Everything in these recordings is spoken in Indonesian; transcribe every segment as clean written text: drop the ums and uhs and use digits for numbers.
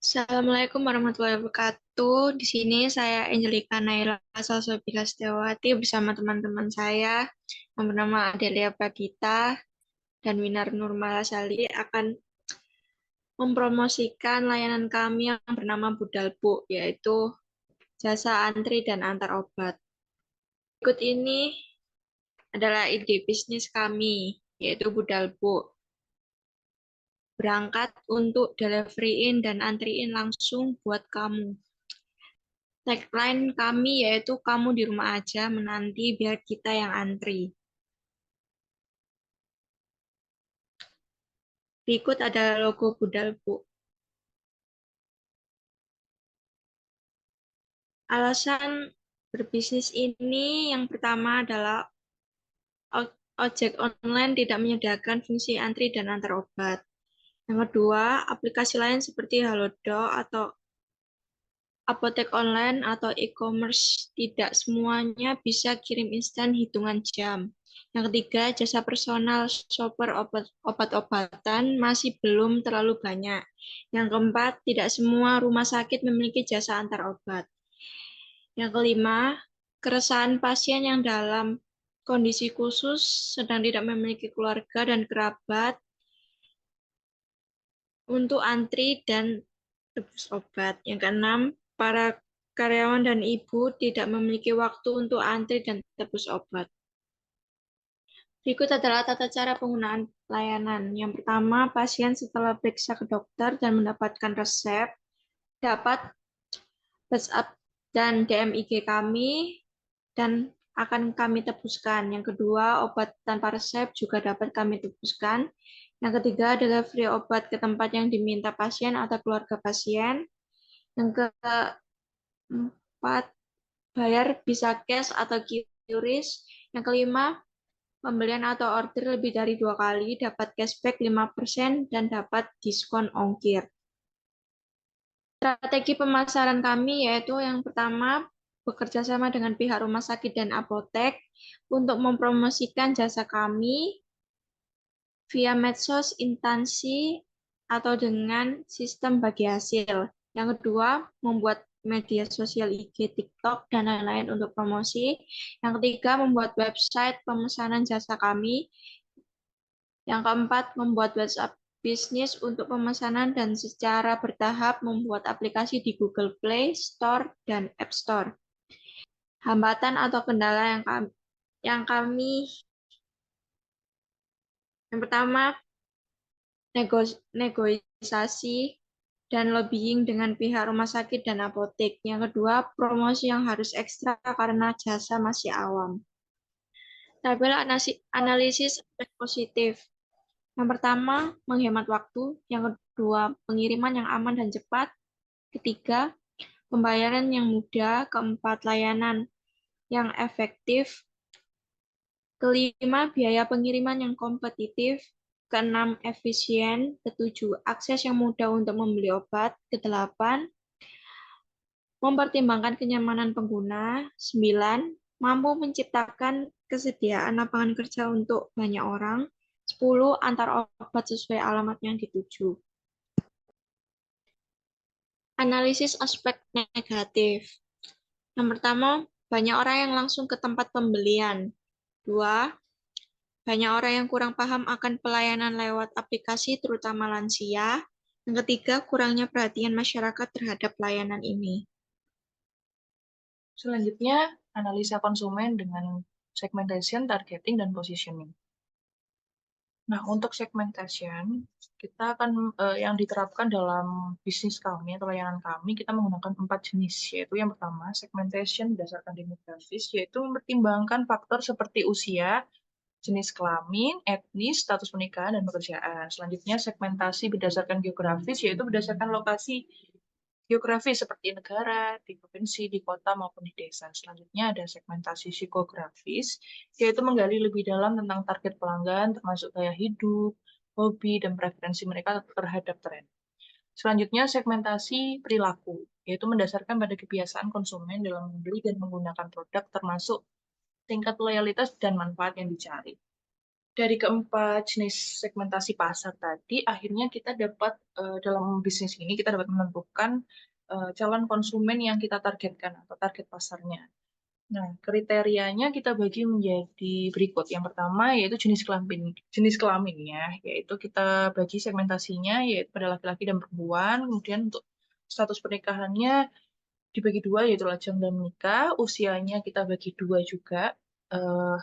Assalamualaikum warahmatullahi wabarakatuh. Di sini saya Angelika Naila Salsabila Setiawati bersama teman-teman saya yang bernama Adelia Bagita dan Winar Nurmalasali akan mempromosikan layanan kami yang bernama Budalbu, yaitu jasa antri dan antar obat. Berikut ini adalah ide bisnis kami, yaitu Budalbu. Berangkat untuk delivery-in dan antriin langsung buat kamu. Tagline kami yaitu kamu di rumah aja menanti biar kita yang antri. Berikut ada logo Budalbu. Alasan berbisnis ini yang pertama adalah ojek online tidak menyediakan fungsi antri dan antar obat. Yang kedua, aplikasi lain seperti Halodoc atau apotek online atau e-commerce tidak semuanya bisa kirim instan hitungan jam. Yang ketiga, jasa personal shopper obat-obatan masih belum terlalu banyak. Yang keempat, tidak semua rumah sakit memiliki jasa antar obat. Yang kelima, keresahan pasien yang dalam kondisi khusus sedang tidak memiliki keluarga dan kerabat untuk antri dan tebus obat. Yang keenam, para karyawan dan ibu tidak memiliki waktu untuk antri dan tebus obat. Berikut adalah tata cara penggunaan layanan. Yang pertama, pasien setelah periksa ke dokter dan mendapatkan resep, dapat WhatsApp dan DM IG kami, dan akan kami tebuskan. Yang kedua, obat tanpa resep juga dapat kami tebuskan. Yang ketiga, delivery obat ke tempat yang diminta pasien atau keluarga pasien. Yang keempat, bayar bisa cash atau QRIS. Yang kelima, pembelian atau order lebih dari 2 kali dapat cashback 5% dan dapat diskon ongkir. Strategi pemasaran kami yaitu yang pertama, bekerja sama dengan pihak rumah sakit dan apotek untuk mempromosikan jasa kami via medsos, instansi, atau dengan sistem bagi hasil. Yang kedua, membuat media sosial IG, TikTok, dan lain-lain untuk promosi. Yang ketiga, membuat website pemesanan jasa kami. Yang keempat, membuat WhatsApp bisnis untuk pemesanan dan secara bertahap membuat aplikasi di Google Play Store dan App Store. Hambatan atau kendala yang pertama, negosiasi dan lobbying dengan pihak rumah sakit dan apotek. Yang kedua, promosi yang harus ekstra karena jasa masih awam. Tabel analisis aspek positif. Yang pertama, menghemat waktu. Yang kedua, pengiriman yang aman dan cepat. Ketiga, pembayaran yang mudah. Keempat, layanan yang efektif. Kelima, biaya pengiriman yang kompetitif. Keenam, efisien. Ketujuh, akses yang mudah untuk membeli obat. Kedelapan, mempertimbangkan kenyamanan pengguna. 9, mampu menciptakan kesediaan lapangan kerja untuk banyak orang. 10, antar obat sesuai alamat yang dituju. Analisis aspek negatif. Yang pertama, banyak orang yang langsung ke tempat pembelian. 2, banyak orang yang kurang paham akan pelayanan lewat aplikasi, terutama lansia. Yang ketiga, kurangnya perhatian masyarakat terhadap layanan ini. Selanjutnya, analisa konsumen dengan segmentation, targeting, dan positioning. Nah, untuk segmentation, kita akan yang diterapkan dalam bisnis kami atau layanan kami, kita menggunakan 4 jenis, yaitu yang pertama, segmentation berdasarkan demografis, yaitu mempertimbangkan faktor seperti usia, jenis kelamin, etnis, status pernikahan, dan pekerjaan. Selanjutnya, segmentasi berdasarkan geografis, yaitu berdasarkan lokasi geografis seperti negara, di provinsi, di kota, maupun di desa. Selanjutnya ada segmentasi psikografis, yaitu menggali lebih dalam tentang target pelanggan, termasuk gaya hidup, hobi, dan preferensi mereka terhadap tren. Selanjutnya segmentasi perilaku, yaitu mendasarkan pada kebiasaan konsumen dalam membeli dan menggunakan produk, termasuk tingkat loyalitas dan manfaat yang dicari. dari keempat jenis segmentasi pasar tadi, akhirnya kita dapat dalam bisnis ini kita dapat menentukan calon konsumen yang kita targetkan atau target pasarnya. Nah, kriterianya kita bagi menjadi berikut. Yang pertama yaitu jenis kelaminnya, yaitu kita bagi segmentasinya yaitu pada laki-laki dan perempuan. Kemudian untuk status pernikahannya dibagi dua yaitu lajang dan menikah. Usianya kita bagi dua juga. eh,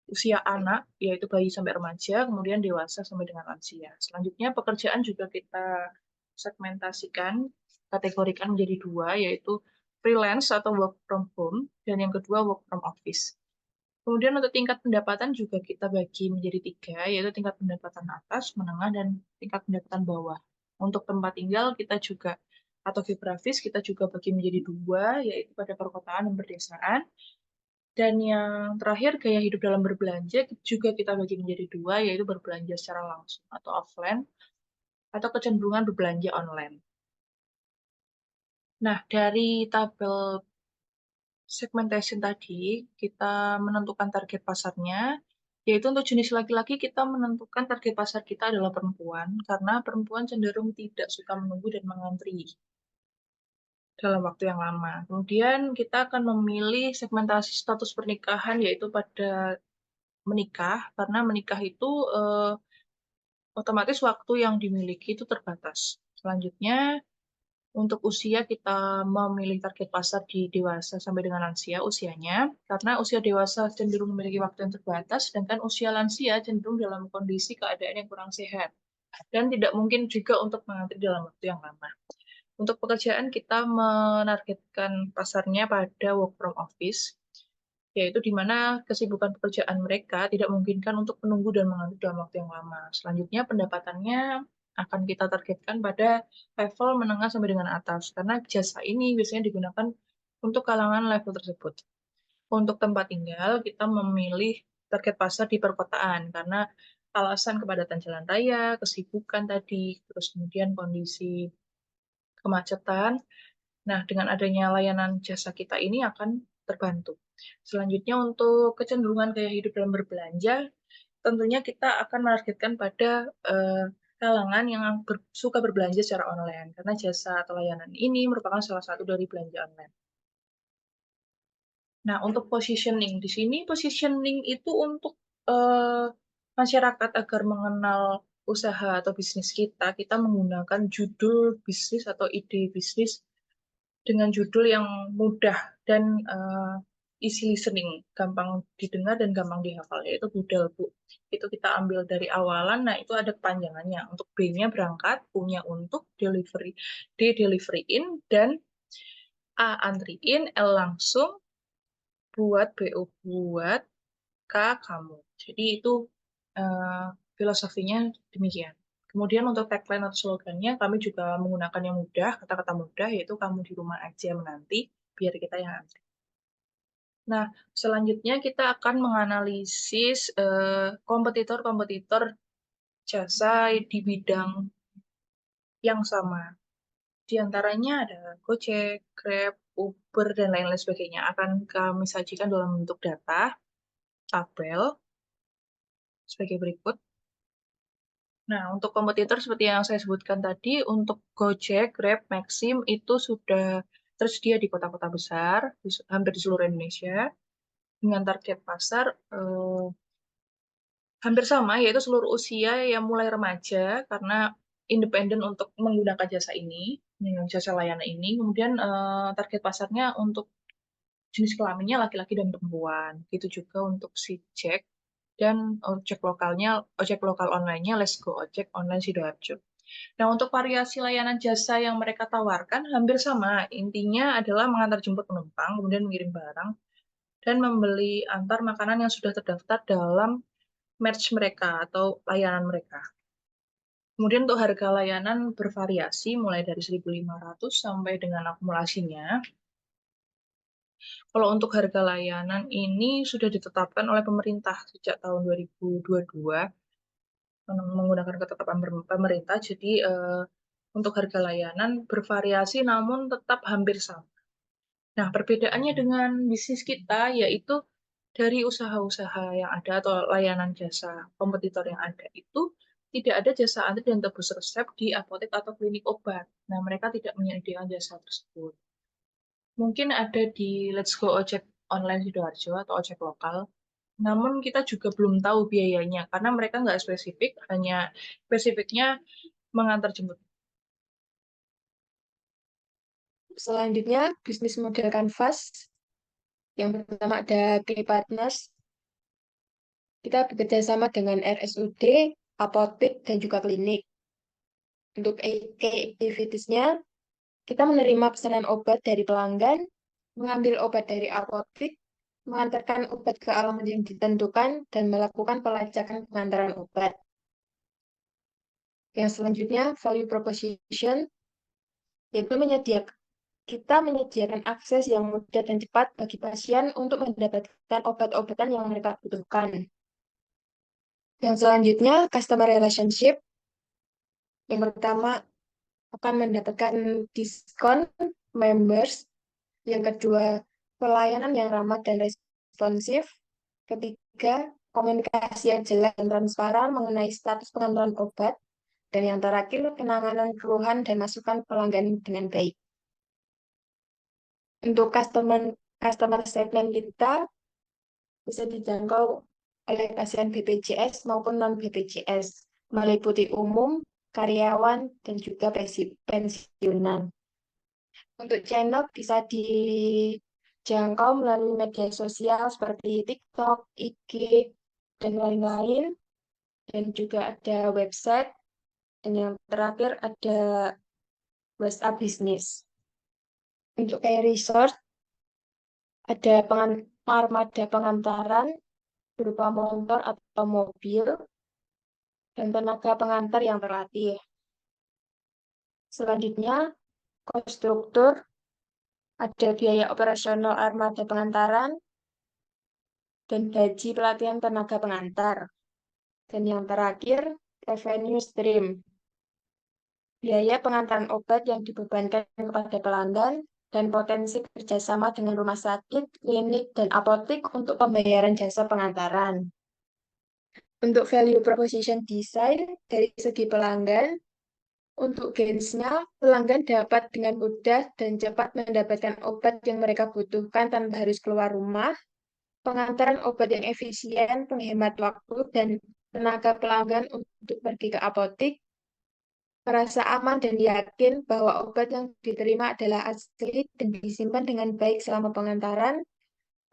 Usia anak, yaitu bayi sampai remaja, kemudian dewasa sampai dengan lansia. Selanjutnya, pekerjaan juga kita segmentasikan, kategorikan menjadi dua, yaitu freelance atau work from home, dan yang kedua work from office. Kemudian untuk tingkat pendapatan juga kita bagi menjadi tiga, yaitu tingkat pendapatan atas, menengah, dan tingkat pendapatan bawah. Untuk tempat tinggal kita juga, atau geografis kita juga bagi menjadi dua, yaitu pada perkotaan dan perdesaan. Dan yang terakhir, gaya hidup dalam berbelanja juga kita bagi menjadi dua, yaitu berbelanja secara langsung atau offline, atau kecenderungan berbelanja online. Nah, dari tabel segmentation tadi, kita menentukan target pasarnya, yaitu untuk jenis laki-laki kita menentukan target pasar kita adalah perempuan, karena perempuan cenderung tidak suka menunggu dan mengantri dalam waktu yang lama. Kemudian kita akan memilih segmentasi status pernikahan, yaitu pada menikah, karena menikah itu otomatis waktu yang dimiliki itu terbatas. Selanjutnya, untuk usia kita memilih target pasar di dewasa sampai dengan lansia usianya, karena usia dewasa cenderung memiliki waktu yang terbatas, sedangkan usia lansia cenderung dalam kondisi keadaan yang kurang sehat. Dan tidak mungkin juga untuk mengantri dalam waktu yang lama. Untuk pekerjaan kita menargetkan pasarnya pada work from office, yaitu di mana kesibukan pekerjaan mereka tidak memungkinkan untuk menunggu dan mengantri dalam waktu yang lama. Selanjutnya, pendapatannya akan kita targetkan pada level menengah sampai dengan atas, karena jasa ini biasanya digunakan untuk kalangan level tersebut. Untuk tempat tinggal, kita memilih target pasar di perkotaan, karena alasan kepadatan jalan raya, kesibukan tadi, terus kemudian kondisi kemacetan. Nah, dengan adanya layanan jasa kita ini akan terbantu. Selanjutnya, untuk kecenderungan gaya hidup dalam berbelanja, tentunya kita akan menargetkan pada kalangan yang suka berbelanja secara online, karena jasa atau layanan ini merupakan salah satu dari belanja online. Nah, untuk positioning, di sini positioning itu untuk eh, masyarakat agar mengenal usaha atau bisnis kita menggunakan judul bisnis atau ide bisnis dengan judul yang mudah dan easy listening, gampang didengar dan gampang dihafal, yaitu Budal Bu. Itu kita ambil dari awalan, nah itu ada kepanjangannya. Untuk B-nya berangkat, punya untuk, delivery, D deliveryin, dan A antriin, L langsung, buat, BO buat, K kamu. Jadi itu eh, filosofinya demikian. Kemudian untuk tagline atau slogannya, kami juga menggunakan yang mudah, kata-kata mudah, yaitu kamu di rumah aja menanti, biar kita yang antri. Nah, selanjutnya kita akan menganalisis kompetitor-kompetitor jasa di bidang yang sama. Di antaranya ada Gojek, Grab, Uber, dan lain-lain sebagainya. Akan kami sajikan dalam bentuk data, tabel, sebagai berikut. Nah, untuk kompetitor seperti yang saya sebutkan tadi, untuk Gojek, Grab, Maxim itu sudah tersedia di kota-kota besar, hampir di seluruh Indonesia, dengan target pasar hampir sama, yaitu seluruh usia yang mulai remaja, karena independen untuk menggunakan jasa ini, dengan jasa layanan ini. Kemudian target pasarnya untuk jenis kelaminnya laki-laki dan perempuan. Gitu juga untuk si Jack dan ojek lokal online-nya Let's Go Ojek Online Sidoarjo. Nah, untuk variasi layanan jasa yang mereka tawarkan hampir sama. Intinya adalah mengantar jemput penumpang, kemudian mengirim barang, dan membeli antar makanan yang sudah terdaftar dalam merch mereka atau layanan mereka. Kemudian untuk harga layanan bervariasi mulai dari 1.500 sampai dengan akumulasinya. Kalau untuk harga layanan ini sudah ditetapkan oleh pemerintah sejak tahun 2022 menggunakan ketetapan pemerintah. Jadi untuk harga layanan bervariasi namun tetap hampir sama. Nah, perbedaannya dengan bisnis kita yaitu dari usaha-usaha yang ada atau layanan jasa kompetitor yang ada itu tidak ada jasa antri dan tebus resep di apotek atau klinik obat. Nah, mereka tidak menyediakan jasa tersebut. Mungkin ada di Let's Go Ojek Online Sidoarjo atau ojek lokal. Namun kita juga belum tahu biayanya karena mereka nggak spesifik, hanya spesifiknya mengantar jemput. Selanjutnya, bisnis model kanvas. Yang pertama ada Key Partners. Kita bekerja sama dengan RSUD, apotek, dan juga klinik. Untuk key activitiesnya, kita menerima pesanan obat dari pelanggan, mengambil obat dari apotek, mengantarkan obat ke alamat yang ditentukan, dan melakukan pelacakan pengantaran obat. Yang selanjutnya, value proposition, yaitu kita menyediakan akses yang mudah dan cepat bagi pasien untuk mendapatkan obat-obatan yang mereka butuhkan. Yang selanjutnya, customer relationship. Yang pertama, akan mendapatkan diskon members. Yang kedua, pelayanan yang ramah dan responsif. Ketiga, komunikasi yang jelas dan transparan mengenai status pengantaran obat. Dan yang terakhir, penanganan keluhan dan masukan pelanggan dengan baik. Untuk customer segment kita bisa dijangkau oleh pasien BPJS maupun non-BPJS, meliputi umum, karyawan, dan juga pensiunan. Untuk channel bisa dijangkau melalui media sosial seperti TikTok, IG, dan lain-lain. Dan juga ada website. Dan yang terakhir ada WhatsApp bisnis. Untuk kayak resource, ada armada pengantaran berupa motor atau mobil, dan tenaga pengantar yang terlatih. Selanjutnya, konstruktur, ada biaya operasional armada pengantaran, dan gaji pelatihan tenaga pengantar. Dan yang terakhir, revenue stream, biaya pengantaran obat yang dibebankan kepada pelanggan, dan potensi kerjasama dengan rumah sakit, klinik, dan apotek untuk pembayaran jasa pengantaran. Untuk value proposition design dari segi pelanggan, untuk gains-nya, pelanggan dapat dengan mudah dan cepat mendapatkan obat yang mereka butuhkan tanpa harus keluar rumah, pengantaran obat yang efisien, penghemat waktu, dan tenaga pelanggan untuk pergi ke apotek, merasa aman dan yakin bahwa obat yang diterima adalah asli dan disimpan dengan baik selama pengantaran,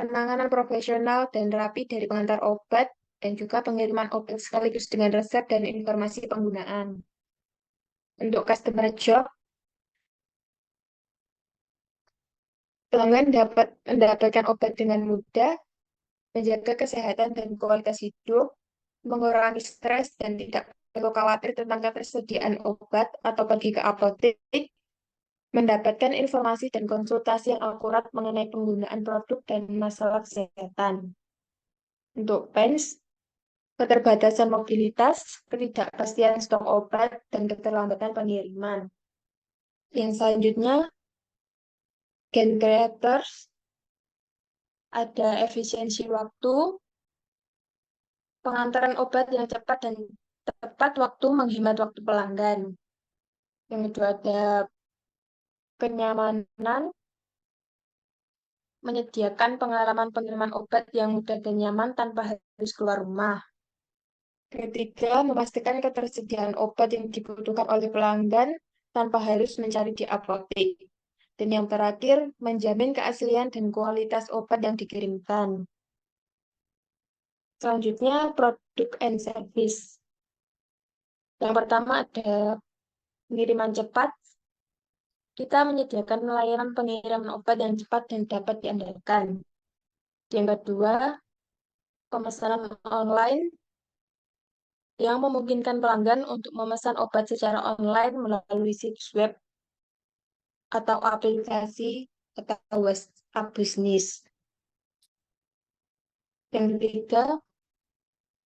penanganan profesional dan rapi dari pengantar obat, dan juga pengiriman obat sekaligus dengan resep dan informasi penggunaan. Untuk customer job, pelanggan dapat mendapatkan obat dengan mudah, menjaga kesehatan dan kualitas hidup, mengurangi stres dan tidak perlu khawatir tentang ketersediaan obat atau pergi ke apotek, mendapatkan informasi dan konsultasi yang akurat mengenai penggunaan produk dan masalah kesehatan. Untuk pains, keterbatasan mobilitas, ketidakpastian stok obat, dan keterlambatan pengiriman. Yang selanjutnya, gain creators, ada efisiensi waktu, pengantaran obat yang cepat dan tepat waktu menghemat waktu pelanggan. Yang kedua ada kenyamanan, menyediakan pengalaman pengiriman obat yang mudah dan nyaman tanpa harus keluar rumah. Ketiga, memastikan ketersediaan obat yang dibutuhkan oleh pelanggan tanpa harus mencari di apotek. Dan yang terakhir, menjamin keaslian dan kualitas obat yang dikirimkan. Selanjutnya, produk and service. Yang pertama ada pengiriman cepat. Kita menyediakan layanan pengiriman obat yang cepat dan dapat diandalkan. Yang kedua, pemesanan online yang memungkinkan pelanggan untuk memesan obat secara online melalui situs web atau aplikasi atau WhatsApp bisnis. Yang ketiga,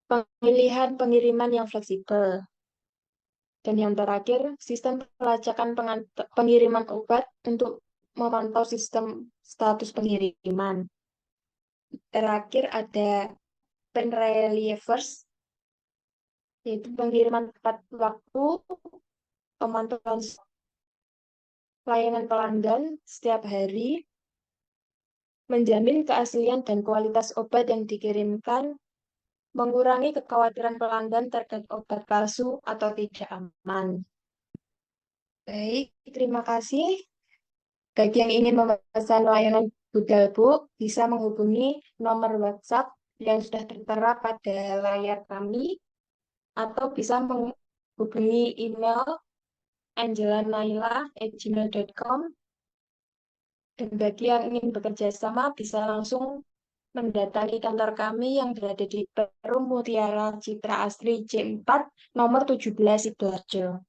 pemilihan pengiriman yang fleksibel. Dan yang terakhir, sistem pelacakan pengiriman obat untuk memantau sistem status pengiriman. terakhir ada penrelievers, yaitu pengiriman tepat waktu, pemantauan layanan pelanggan setiap hari, menjamin keaslian dan kualitas obat yang dikirimkan, mengurangi kekhawatiran pelanggan terkait obat palsu atau tidak aman. Baik, terima kasih. Bagi yang ingin memesan layanan Budalbook, bisa menghubungi nomor WhatsApp yang sudah tertera pada layar kami, atau bisa menghubungi email angelanaila@gmail.com. Dan bagi yang ingin bekerja sama, bisa langsung mendatangi kantor kami yang berada di Perum Mutiara Citra Asri C4, nomor 17 Sidoarjo.